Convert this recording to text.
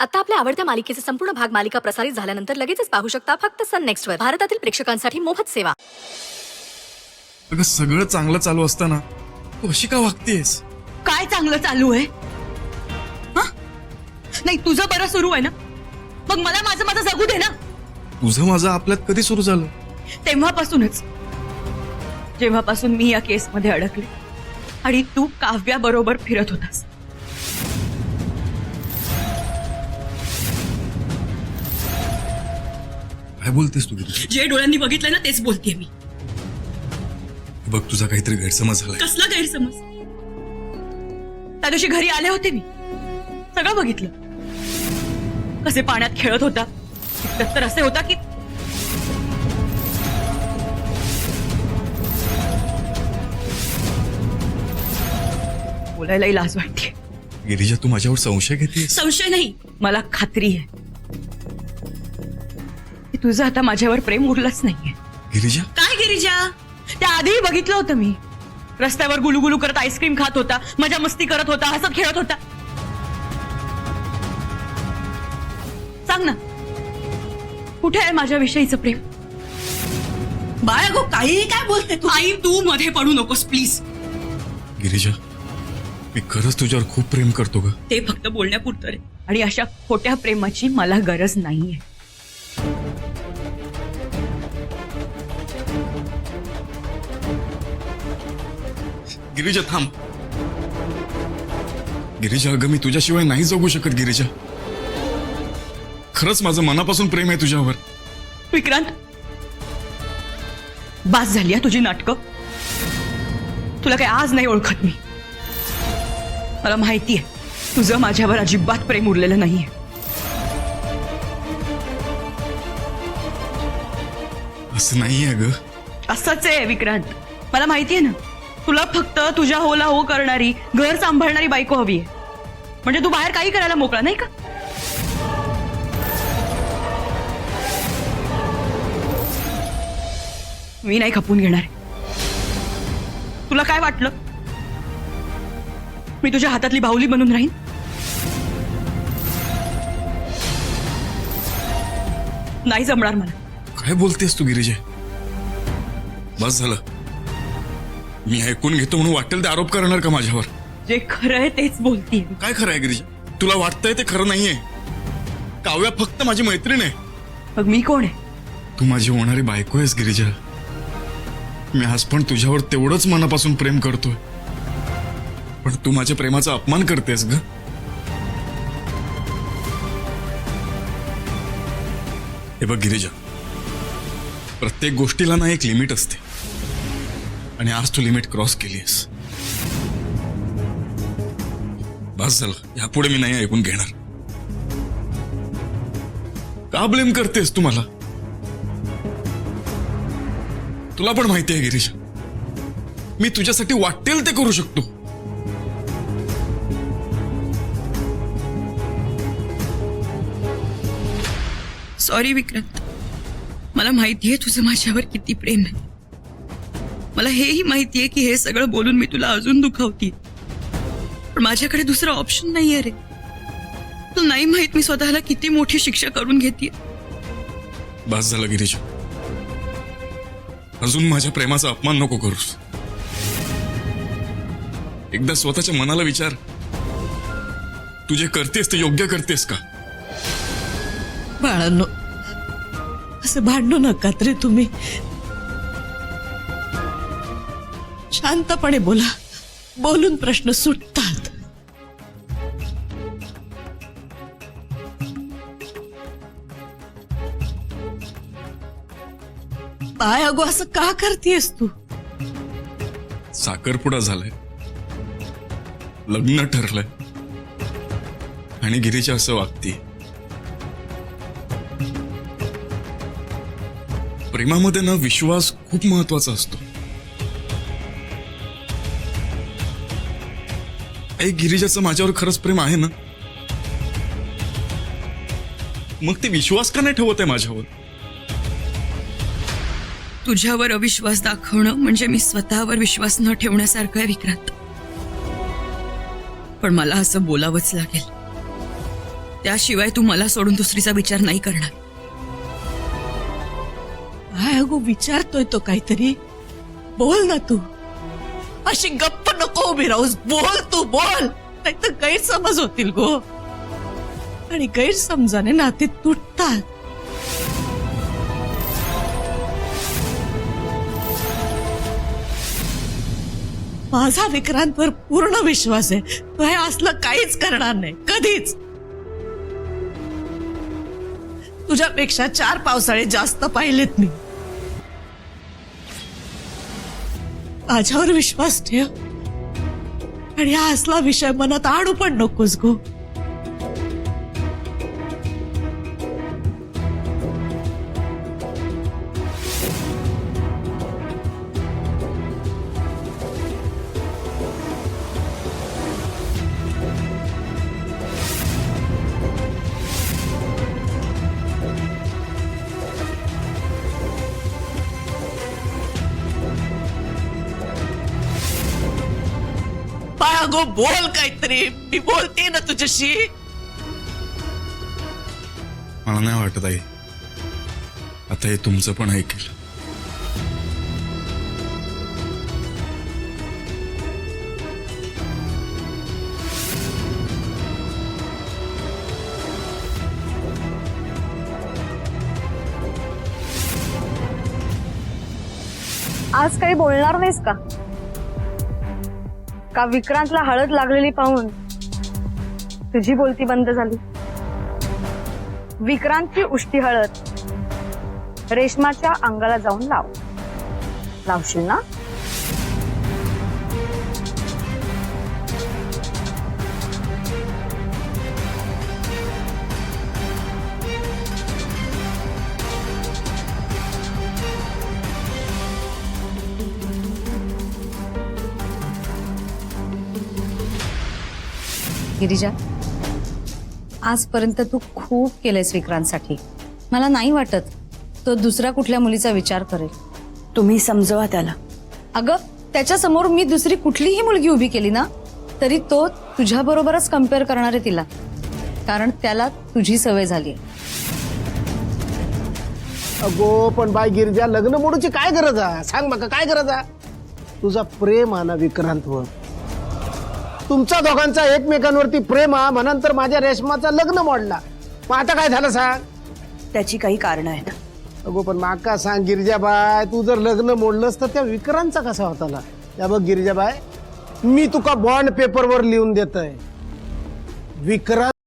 आता आपल्या आवडत्या मालिकेचे संपूर्ण भाग मालिका प्रसारित झाल्यानंतर लगेचच पाहू शकता फक्त सन नेक्स्ट वर. भारतातील प्रेक्षकांसाठी मोफत सेवा. अगं सगळं चांगलं चालू असताना तू अशी का वागतेस? काय चांगलं चालू आहे? नाही तुझं बरं सुरू आहे ना, मग मला माझं माझं जगू दे ना. तुझं माझं आपल्यात कधी सुरू झालं? तेव्हापासूनच, जेव्हापासून मी या केसमध्ये अडकले आणि तू काव्या बरोबर फिरत होतास. काय बोलतेस तू गिरीजा? जे डोळ्यांनी बघितलं ना तेच बोलतेय मी. बघ तुझा काहीतरी गैरसमज झालाय. कसला गैरसमज? त्या दिवशी घरी आले होते मी, सगळं बघितलं. कसे पाण्यात खेळत होता, तर असे होता की बोलायलाही लाज वाटते. गिरीजा तू माझ्यावर संशय घेतेस? संशय नाही, मला खात्री आहे की तुझं आता माझ्यावर प्रेम उरलंच नाहीये. गिरीजा काय गिरिजा? त्या आधीही बघितलं होतं मी. रस्त्यावर गुलुगुलू करत आईस्क्रीम खात होता, मजा मस्ती करत होता, हसत खेळत होता. सांग ना, कुठे आहे माझ्याविषयीचं प्रेम? बाळा गो काहीही काय बोलते तू? आई तू मध्ये पडू नकोस प्लीज. गिरीजा मी खरंच तुझ्यावर खूप प्रेम करतो ग. ते फक्त बोलण्यापुरतं रे, आणि अशा खोट्या प्रेमाची मला गरज नाहीये. गिरीजा थांब. गिरीजा अगं मी तुझ्याशिवाय नाही जगू शकत. गिरीजा खरंच माझं मनापासून प्रेम आहे तुझ्यावर. विक्रांत, बास झाली तुझी नाटकं. तुला काही आज नाही ओळखत मी. मला माहितीये तुझं माझ्यावर अजिबात प्रेम उरलेलं नाहीये. असं नाहीये ग. असंच आहे विक्रांत, मला माहितीये ना. तुला फक्त तुझ्या होला हो करणारी, घर सांभाळणारी बायको हवी आहे. म्हणजे तू बाहेर काही करायला मोकळा नाही का? मी नाही खपून घेणार. तुला काय वाटलं मी तुझ्या हातातली बाहुली बनून राहीन? नाही जमणार मला. काय बोलतेस तू गिरीजा? बस झालं. मी ऐकून घेतो म्हणून वाटेल ते आरोप करणार का माझ्यावर? जे खरं आहे तेच बोलतीये. काय खरं आहे गिरीजा? तुला वाटतंय ते खरं नाहीये. काव्या फक्त माझी मैत्रीण आहे. मग मी कोण आहे? तू माझी होणारी बायको आहेस गिरीजा. मी आज पण तुझ्यावर तेवढंच मनापासून प्रेम करतोय, पण तू माझ्या प्रेमाचा अपमान करतेस ग. हे बघ गिरीजा, प्रत्येक गोष्टीला ना एक लिमिट असते, आणि आज तू लिमिट क्रॉस केलीस. बस झालं, यापुढे मी नाही ऐकून घेणार. का ब्लेम करतेस तू मला? तुला पण माहिती आहे गिरीजा, मी तुझ्यासाठी वाटेल ते करू शकतो. सॉरी विक्रांत, मला माहितीये तुझं माझ्यावर किती प्रेम आहे. मला हेही माहितीये की हे सगळं बोलून मी तुला अजून दुखावतीये, पण माझ्याकडे दुसरा ऑप्शन नाहीये रे. तुला नाही माहित मी स्वतःला किती मोठी शिक्षा करून घेतीये. बस झालं गिरीजा, अजून माझ्या प्रेमाचा अपमान नको करूस. एकदा स्वतःच्या मनाला विचार, तू जे करतेस ते योग्य करतेस का? बाळांनो, असं भांडू नका रे तुम्ही. शांतपणे बोला, बोलून प्रश्न सुटतात. बाय अगो असं का करतेस तू? साखरपुडा झालाय, लग्न ठरलंय, आणि गिरीजा असं वागते. प्रेमामध्ये ना विश्वास खूप महत्वाचा असतो. गिरिजाचं माझ्यावर खरंच प्रेम आहे ना, मग ते विश्वास का नाही ठेवत आहे माझ्यावर? तुझ्यावर अविश्वास दाखवणं म्हणजे मी स्वतःवर विश्वास न ठेवण्यासारखं आहे विक्रांत. पण मला असं बोलावंच लागेल. त्याशिवाय तू मला सोडून दुसरीचा विचार नाही करणार. काय अगो विचारतोय तो काहीतरी? बोल ना तू. अशी गप्प नको उभी राहूस. बोल तू बोल, नाही तर गैरसमज होतील गो, आणि गैरसमजाने नाते तुटतात. माझा विक्रांतवर पूर्ण विश्वास आहे. तो हे असलं काहीच करणार नाही कधीच. तुझ्यापेक्षा 4 पावसाळे जास्त पाहिलेत मी. माझ्यावर विश्वास ठेव, आणि हा असला विषय मनात आणू पण नकोस गो. बाळागो बोल काहीतरी. मी बोलते ना तुझ्याशी. मला नाही वाटत आई आता हे तुमचं पण ऐकेल. आज काही बोलणार नाहीस का? का विक्रांतला हळद लागलेली पाहून तुझी बोलती बंद झाली? विक्रांतची उष्टी हळद रेशमाच्या अंगाला जाऊन लावशील ना? गिरिजा, आजपर्यंत तू खूप केलंयस विक्रांतसाठी. मला नाही वाटत तो दुसऱ्या कुठल्या मुलीचा विचार करेल. तुम्ही समजवा त्याला. अगं, त्याच्या समोर मी दुसरी कुठलीही मुलगी उभी केली ना तरी तो तुझ्या बरोबरच कम्पेअर करणार आहे तिला, कारण त्याला तुझी सवय झाली. अगो पण बाय गिरिजा, लग्न मोडूची काय गरज आहे? सांग मका काय गरज आहे? तुझा प्रेम आहे ना विक्रांतवर. तुमच्या दोघांचा एकमेकांवरती प्रेम आहे म्हणून तर माझ्या रेशमाचं लग्न मोडला. मग आता काय झालं सांग? त्याची काही कारण आहे ना. अगो पण माका सांग गिरिजाबाई, तू जर लग्न मोडलंस तर त्या विक्रांतचा कसा होता? त्या बघ गिरिजाबाई, मी तुका बॉन्ड पेपरवर लिहून देतोय, विक्रांत